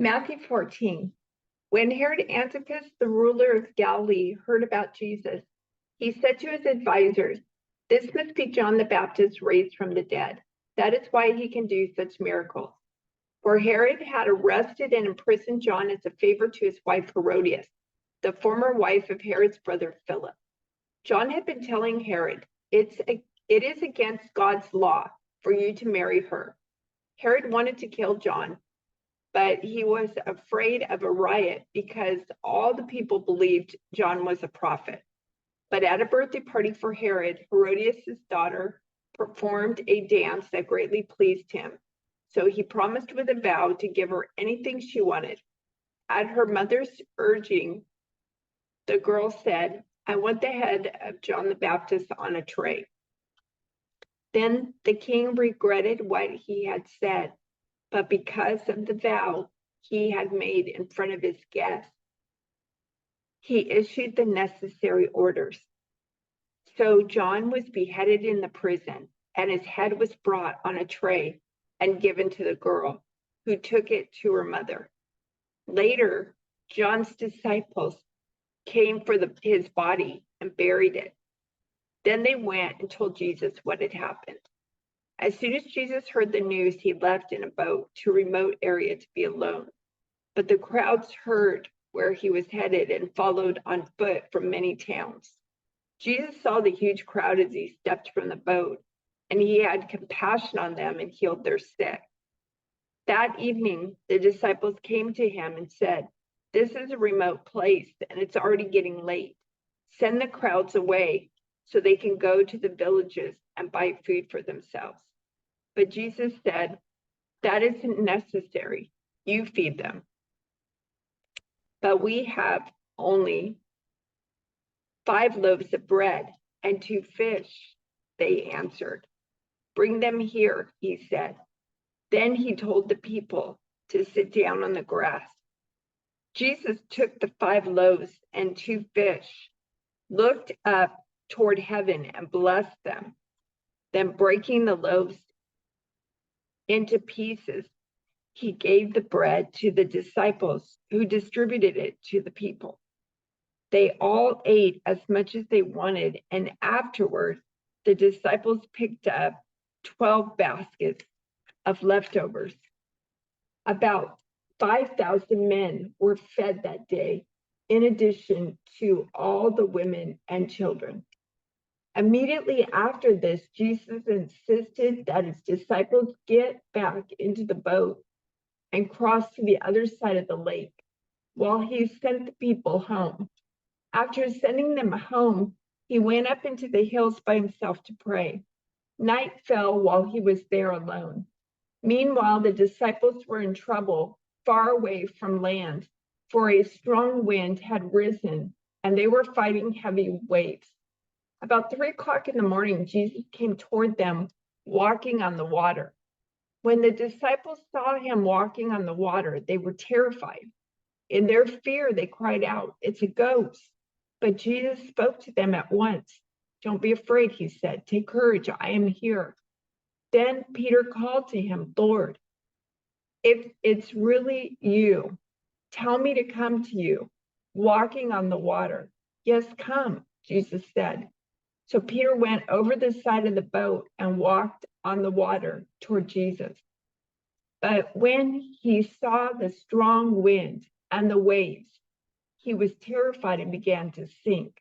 Matthew 14. When Herod Antipas, the ruler of Galilee, heard about Jesus, he said to his advisors, "This must be John the Baptist raised from the dead. That is why he can do such miracles." For Herod had arrested and imprisoned John as a favor to his wife Herodias, the former wife of Herod's brother Philip. John had been telling Herod, it is against God's law for you to marry her. Herod wanted to kill John, but he was afraid of a riot because all the people believed John was a prophet. But at a birthday party for Herod, Herodias' daughter performed a dance that greatly pleased him. So he promised with a vow to give her anything she wanted. At her mother's urging, the girl said, "I want the head of John the Baptist on a tray." Then the king regretted what he had said, but because of the vow he had made in front of his guests, he issued the necessary orders. So John was beheaded in the prison, and his head was brought on a tray and given to the girl, who took it to her mother. Later, John's disciples came for his body and buried it. Then they went and told Jesus what had happened. As soon as Jesus heard the news, he left in a boat to a remote area to be alone. But the crowds heard where he was headed and followed on foot from many towns. Jesus saw the huge crowd as he stepped from the boat, and he had compassion on them and healed their sick. That evening, the disciples came to him and said, "This is a remote place, and it's already getting late. Send the crowds away so they can go to the villages and buy food for themselves." But Jesus said, "That isn't necessary. You feed them." "But we have only 5 loaves of bread and 2 fish," they answered. "Bring them here," he said. Then he told the people to sit down on the grass. Jesus took the 5 loaves and 2 fish, looked up toward heaven and blessed them. Then breaking the loaves into pieces, he gave the bread to the disciples, who distributed it to the people. They all ate as much as they wanted, and afterward, the disciples picked up 12 baskets of leftovers. About 5,000 men were fed that day, in addition to all the women and children. Immediately after this, Jesus insisted that his disciples get back into the boat and cross to the other side of the lake while he sent the people home. After sending them home, he went up into the hills by himself to pray. Night fell while he was there alone. Meanwhile, the disciples were in trouble far away from land, for a strong wind had risen and they were fighting heavy waves. About 3 o'clock in the morning, Jesus came toward them walking on the water. When the disciples saw him walking on the water, they were terrified. In their fear, they cried out, "It's a ghost." But Jesus spoke to them at once. "Don't be afraid," he said. "Take courage, I am here." Then Peter called to him, "Lord, if it's really you, tell me to come to you, walking on the water." "Yes, come," Jesus said. So Peter went over the side of the boat and walked on the water toward Jesus. But when he saw the strong wind and the waves, he was terrified and began to sink.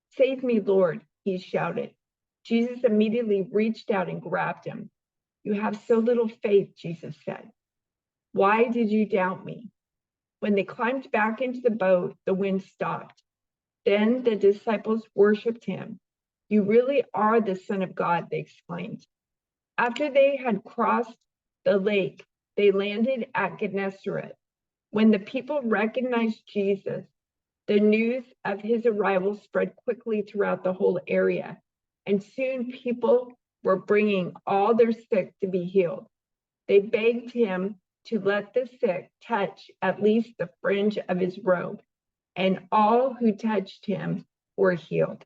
"Save me, Lord," he shouted. Jesus immediately reached out and grabbed him. "You have so little faith," Jesus said. "Why did you doubt me?" When they climbed back into the boat, the wind stopped. Then the disciples worshiped him. "You really are the Son of God," they exclaimed. After they had crossed the lake, they landed at Gennesaret. When the people recognized Jesus, the news of his arrival spread quickly throughout the whole area, and soon people were bringing all their sick to be healed. They begged him to let the sick touch at least the fringe of his robe, and all who touched him were healed.